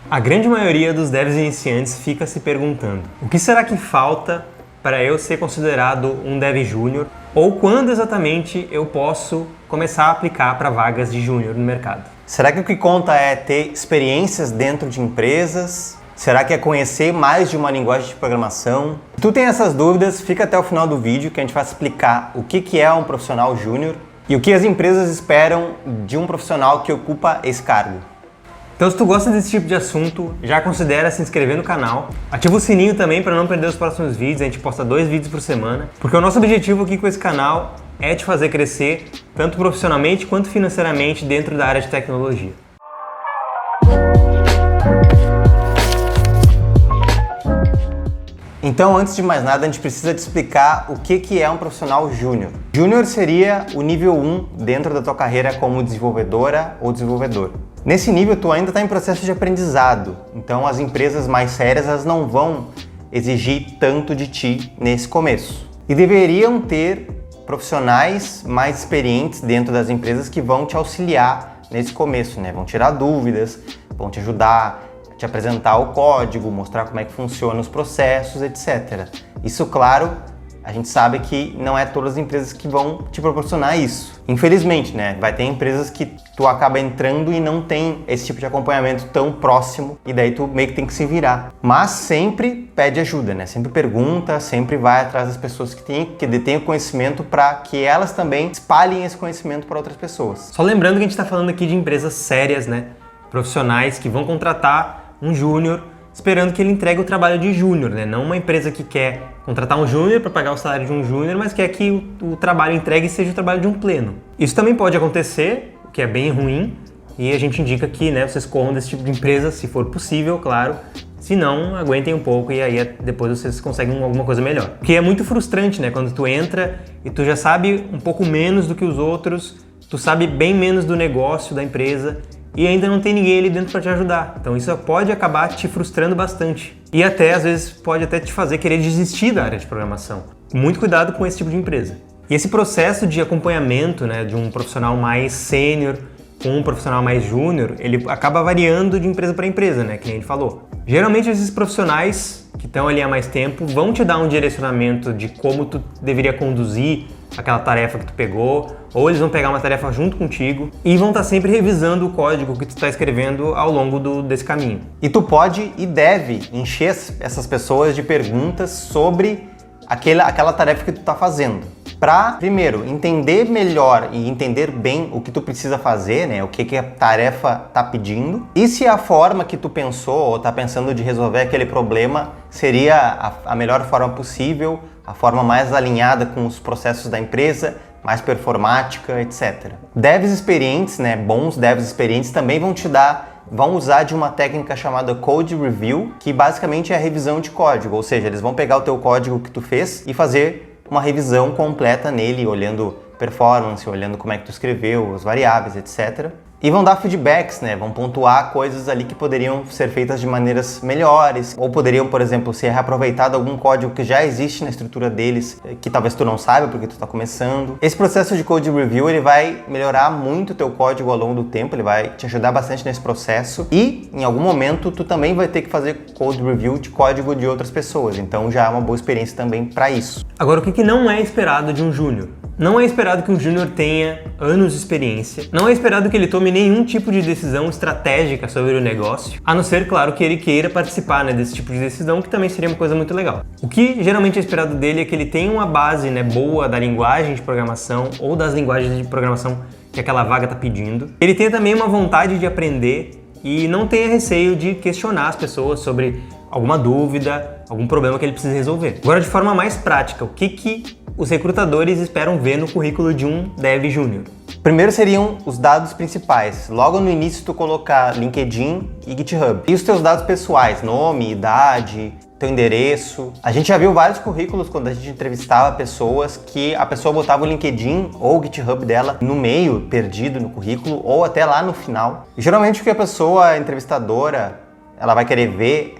A grande maioria dos devs iniciantes fica se perguntando: o que será que falta para eu ser considerado um dev júnior? Ou quando exatamente eu posso começar a aplicar para vagas de júnior no mercado? Será que o que conta é ter experiências dentro de empresas? Será que é conhecer mais de uma linguagem de programação? Se tu tem essas dúvidas, fica até o final do vídeo que a gente vai explicar o que é um profissional júnior e o que as empresas esperam de um profissional que ocupa esse cargo. Então, se tu gosta desse tipo de assunto, já considera se inscrever no canal. Ativa o sininho também para não perder os próximos vídeos. A gente posta 2 vídeos por semana. Porque o nosso objetivo aqui com esse canal é te fazer crescer, tanto profissionalmente quanto financeiramente dentro da área de tecnologia. Então, antes de mais nada, a gente precisa te explicar o que é um profissional júnior. Júnior seria o nível 1 dentro da tua carreira como desenvolvedora ou desenvolvedor. Nesse nível, tu ainda está em processo de aprendizado, então as empresas mais sérias elas não vão exigir tanto de ti nesse começo. E deveriam ter profissionais mais experientes dentro das empresas que vão te auxiliar nesse começo, né? Vão tirar dúvidas, vão te ajudar, te apresentar o código, mostrar como é que funciona os processos, etc. Isso, claro, a gente sabe que não é todas as empresas que vão te proporcionar isso. Infelizmente, né? Vai ter empresas que tu acaba entrando e não tem esse tipo de acompanhamento tão próximo e daí tu meio que tem que se virar. Mas sempre pede ajuda, né? Sempre pergunta, sempre vai atrás das pessoas que detêm o conhecimento para que elas também espalhem esse conhecimento para outras pessoas. Só lembrando que a gente está falando aqui de empresas sérias, né? Profissionais que vão contratar um júnior esperando que ele entregue o trabalho de júnior, né? Não uma empresa que quer contratar um júnior para pagar o salário de um júnior, mas quer que o trabalho entregue seja o trabalho de um pleno. Isso também pode acontecer, o que é bem ruim, e a gente indica que, né, vocês corram desse tipo de empresa, se for possível, claro. Se não, aguentem um pouco e aí depois vocês conseguem alguma coisa melhor. Porque é muito frustrante, né? Quando tu entra e tu já sabe um pouco menos do que os outros, tu sabe bem menos do negócio da empresa, e ainda não tem ninguém ali dentro para te ajudar. Então isso pode acabar te frustrando bastante. E até, às vezes, pode até te fazer querer desistir da área de programação. Muito cuidado com esse tipo de empresa. E esse processo de acompanhamento, né, de um profissional mais sênior com um profissional mais júnior, ele acaba variando de empresa para empresa, né, que nem a gente falou. Geralmente esses profissionais que estão ali há mais tempo vão te dar um direcionamento de como tu deveria conduzir aquela tarefa que tu pegou, ou eles vão pegar uma tarefa junto contigo e vão estar sempre revisando o código que tu está escrevendo ao longo desse caminho. E tu pode e deve encher essas pessoas de perguntas sobre aquela tarefa que tu está fazendo. Para, primeiro, entender melhor e entender bem o que tu precisa fazer, né? O que a tarefa está pedindo. E se a forma que tu pensou ou está pensando de resolver aquele problema seria a melhor forma possível, a forma mais alinhada com os processos da empresa, mais performática, etc. Devs experientes, né? Bons devs experientes também vão usar de uma técnica chamada Code Review, que basicamente é a revisão de código, ou seja, eles vão pegar o teu código que tu fez e fazer uma revisão completa nele, olhando performance, olhando como é que tu escreveu, as variáveis, etc. E vão dar feedbacks, né? Vão pontuar coisas ali que poderiam ser feitas de maneiras melhores, ou poderiam, por exemplo, ser reaproveitado algum código que já existe na estrutura deles, que talvez tu não saiba porque tu está começando. Esse processo de Code Review, ele vai melhorar muito o teu código ao longo do tempo, ele vai te ajudar bastante nesse processo e, em algum momento, tu também vai ter que fazer Code Review de código de outras pessoas, então já é uma boa experiência também para isso. Agora, o que não é esperado de um júnior? Não é esperado que um júnior tenha anos de experiência, não é esperado que ele tome nenhum tipo de decisão estratégica sobre o negócio, a não ser, claro, que ele queira participar, né, desse tipo de decisão, que também seria uma coisa muito legal. O que geralmente é esperado dele é que ele tenha uma base, né, boa da linguagem de programação ou das linguagens de programação que aquela vaga está pedindo. Ele tenha também uma vontade de aprender e não tenha receio de questionar as pessoas sobre alguma dúvida, algum problema que ele precisa resolver. Agora, de forma mais prática, o que os recrutadores esperam ver no currículo de um dev júnior? Primeiro seriam os dados principais. Logo no início tu colocar LinkedIn e GitHub. E os teus dados pessoais, nome, idade, teu endereço. A gente já viu vários currículos quando a gente entrevistava pessoas que a pessoa botava o LinkedIn ou o GitHub dela no meio, perdido no currículo, ou até lá no final. E geralmente o que a pessoa a entrevistadora ela vai querer ver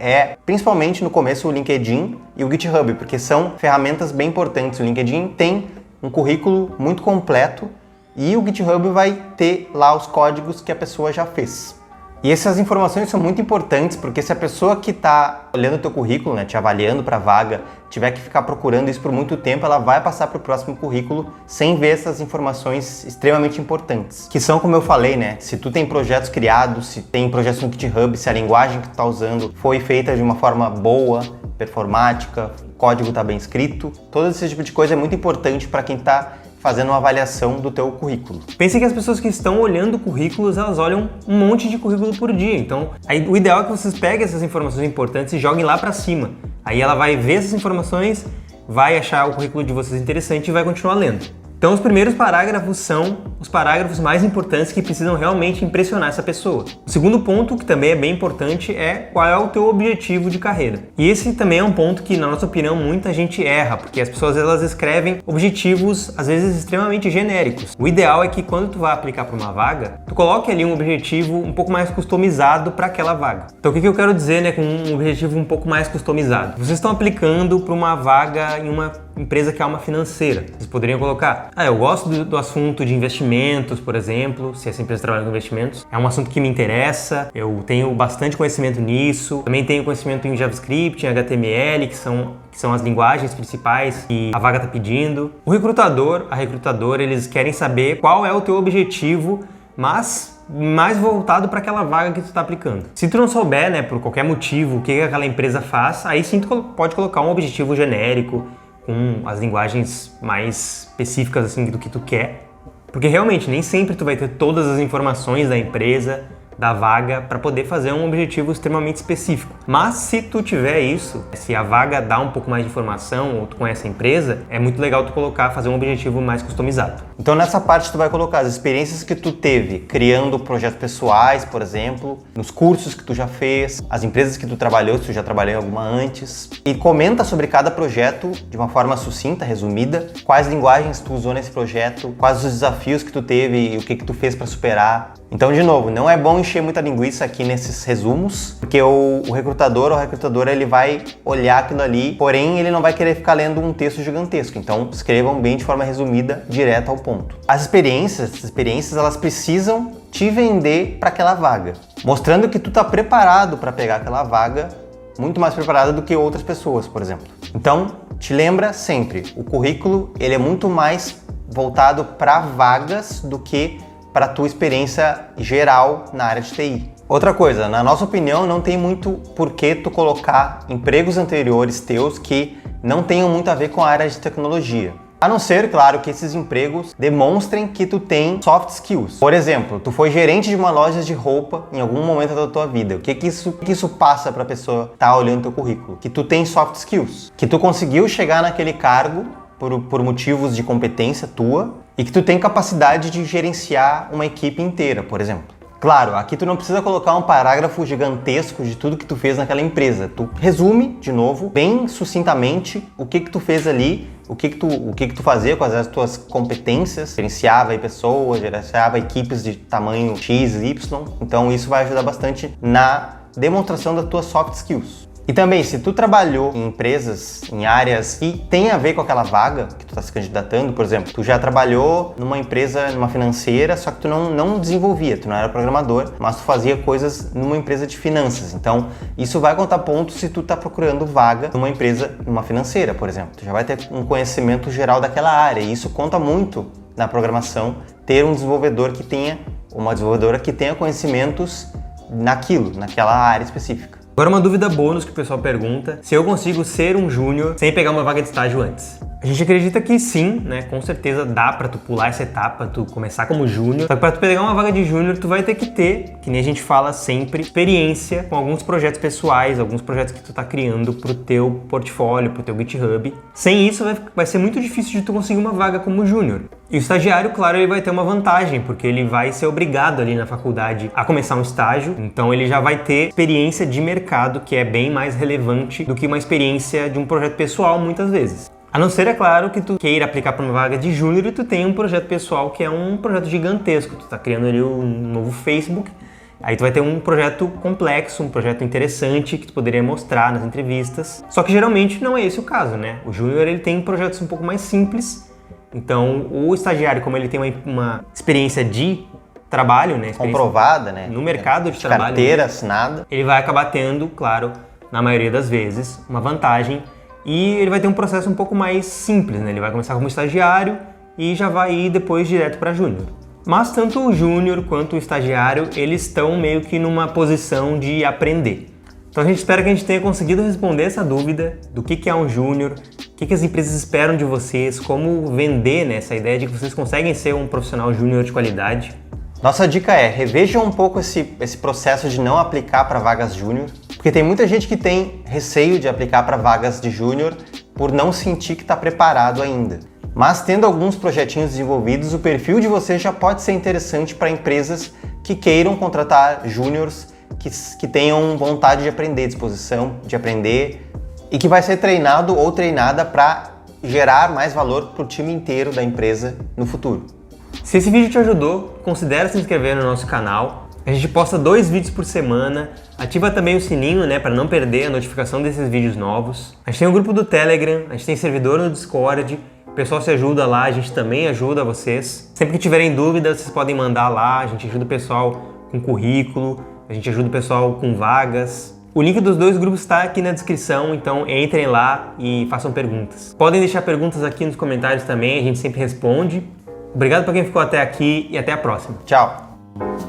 principalmente no começo, o LinkedIn e o GitHub, porque são ferramentas bem importantes. O LinkedIn tem um currículo muito completo e o GitHub vai ter lá os códigos que a pessoa já fez. E essas informações são muito importantes porque se a pessoa que está olhando o teu currículo, né, te avaliando para a vaga, tiver que ficar procurando isso por muito tempo, ela vai passar para o próximo currículo sem ver essas informações extremamente importantes. Que são, como eu falei, né, se tu tem projetos criados, se tem projetos no GitHub, se a linguagem que tu está usando foi feita de uma forma boa, performática, o código está bem escrito, todo esse tipo de coisa é muito importante para quem está fazendo uma avaliação do teu currículo. Pense que as pessoas que estão olhando currículos, elas olham um monte de currículo por dia. Então, o ideal é que vocês peguem essas informações importantes e joguem lá para cima. Aí ela vai ver essas informações, vai achar o currículo de vocês interessante e vai continuar lendo. Então, os primeiros parágrafos são os parágrafos mais importantes que precisam realmente impressionar essa pessoa. O segundo ponto, que também é bem importante, é qual é o teu objetivo de carreira. E esse também é um ponto que, na nossa opinião, muita gente erra, porque as pessoas elas escrevem objetivos, às vezes, extremamente genéricos. O ideal é que, quando tu vai aplicar para uma vaga, tu coloque ali um objetivo um pouco mais customizado para aquela vaga. Então, o que eu quero dizer, né, com um objetivo um pouco mais customizado? Vocês estão aplicando para uma vaga em uma empresa que é uma financeira. Vocês poderiam colocar, eu gosto do assunto de investimentos, por exemplo, se essa empresa trabalha com investimentos, é um assunto que me interessa, eu tenho bastante conhecimento nisso, também tenho conhecimento em JavaScript, em HTML, que são as linguagens principais que a vaga está pedindo. O recrutador, a recrutadora, eles querem saber qual é o teu objetivo, mas mais voltado para aquela vaga que tu está aplicando. Se tu não souber, né, por qualquer motivo, o que aquela empresa faz, aí sim tu pode colocar um objetivo genérico, com as linguagens mais específicas assim do que tu quer, porque realmente nem sempre tu vai ter todas as informações da empresa, da vaga, para poder fazer um objetivo extremamente específico. Mas se tu tiver isso, se a vaga dá um pouco mais de informação ou tu conhece a empresa, é muito legal tu fazer um objetivo mais customizado. Então nessa parte tu vai colocar as experiências que tu teve criando projetos pessoais, por exemplo, nos cursos que tu já fez, as empresas que tu trabalhou, se tu já trabalhou em alguma antes, e comenta sobre cada projeto de uma forma sucinta, resumida, quais linguagens tu usou nesse projeto, quais os desafios que tu teve e o que tu fez para superar. Então, de novo, não é bom encher muita linguiça aqui nesses resumos, porque o recrutador ou a recrutadora ele vai olhar aquilo ali, porém ele não vai querer ficar lendo um texto gigantesco. Então, escrevam bem de forma resumida, direto ao ponto. As experiências elas precisam te vender para aquela vaga, mostrando que tu tá preparado para pegar aquela vaga, muito mais preparado do que outras pessoas, por exemplo. Então, te lembra sempre, o currículo ele é muito mais voltado para vagas do que para a tua experiência geral na área de TI. Outra coisa, na nossa opinião, não tem muito porquê tu colocar empregos anteriores teus que não tenham muito a ver com a área de tecnologia. A não ser, claro, que esses empregos demonstrem que tu tem soft skills. Por exemplo, tu foi gerente de uma loja de roupa em algum momento da tua vida. O que isso passa para a pessoa que tá olhando teu currículo? Que tu tem soft skills. Que tu conseguiu chegar naquele cargo por motivos de competência tua e que tu tem capacidade de gerenciar uma equipe inteira, por exemplo. Claro, aqui tu não precisa colocar um parágrafo gigantesco de tudo que tu fez naquela empresa. Tu resume, de novo, bem sucintamente o que tu fez ali, o que tu fazia com as tuas competências, gerenciava aí pessoas, gerenciava equipes de tamanho X, Y. Então isso vai ajudar bastante na demonstração das tuas soft skills. E também, se tu trabalhou em empresas, em áreas que tem a ver com aquela vaga que tu está se candidatando, por exemplo, tu já trabalhou numa empresa, numa financeira, só que tu não desenvolvia, tu não era programador, mas tu fazia coisas numa empresa de finanças. Então, isso vai contar pontos se tu está procurando vaga numa empresa, numa financeira, por exemplo. Tu já vai ter um conhecimento geral daquela área e isso conta muito na programação, ter um desenvolvedor que tenha, uma desenvolvedora que tenha conhecimentos naquela área específica. Agora uma dúvida bônus que o pessoal pergunta, se eu consigo ser um júnior sem pegar uma vaga de estágio antes. A gente acredita que sim, né? Com certeza dá pra tu pular essa etapa, tu começar como júnior. Só que pra tu pegar uma vaga de júnior, tu vai ter que ter, que nem a gente fala sempre, experiência com alguns projetos pessoais, alguns projetos que tu tá criando pro teu portfólio, pro teu GitHub. Sem isso, vai ser muito difícil de tu conseguir uma vaga como júnior. E o estagiário, claro, ele vai ter uma vantagem, porque ele vai ser obrigado ali na faculdade a começar um estágio, então ele já vai ter experiência de mercado, que é bem mais relevante do que uma experiência de um projeto pessoal, muitas vezes. A não ser, é claro, que tu queira aplicar para uma vaga de júnior e tu tenha um projeto pessoal que é um projeto gigantesco, tu tá criando ali um novo Facebook, aí tu vai ter um projeto complexo, um projeto interessante que tu poderia mostrar nas entrevistas, só que geralmente não é esse o caso, né? O júnior ele tem projetos um pouco mais simples. Então, o estagiário, como ele tem uma experiência de trabalho, né? Comprovada, né? No mercado de trabalho. Carteira assinada. Ele vai acabar tendo, claro, na maioria das vezes, uma vantagem e ele vai ter um processo um pouco mais simples, né? Ele vai começar como estagiário e já vai ir depois direto para júnior. Mas tanto o júnior quanto o estagiário, eles estão meio que numa posição de aprender. Então a gente espera que a gente tenha conseguido responder essa dúvida do que é um júnior, o que as empresas esperam de vocês, como vender, né, essa ideia de que vocês conseguem ser um profissional júnior de qualidade. Nossa dica é, revejam um pouco esse processo de não aplicar para vagas júnior, porque tem muita gente que tem receio de aplicar para vagas de júnior por não sentir que está preparado ainda. Mas tendo alguns projetinhos desenvolvidos, o perfil de vocês já pode ser interessante para empresas que queiram contratar júniors que tenham vontade de aprender, disposição de aprender e que vai ser treinado ou treinada para gerar mais valor para o time inteiro da empresa no futuro. Se esse vídeo te ajudou, considere se inscrever no nosso canal. A gente posta 2 vídeos por semana. Ativa também o sininho, né, para não perder a notificação desses vídeos novos. A gente tem um grupo do Telegram, a gente tem servidor no Discord. O pessoal se ajuda lá, a gente também ajuda vocês. Sempre que tiverem dúvidas, vocês podem mandar lá. A gente ajuda o pessoal com currículo, a gente ajuda o pessoal com vagas. O link dos 2 grupos está aqui na descrição, então entrem lá e façam perguntas. Podem deixar perguntas aqui nos comentários também, a gente sempre responde. Obrigado para quem ficou até aqui e até a próxima. Tchau!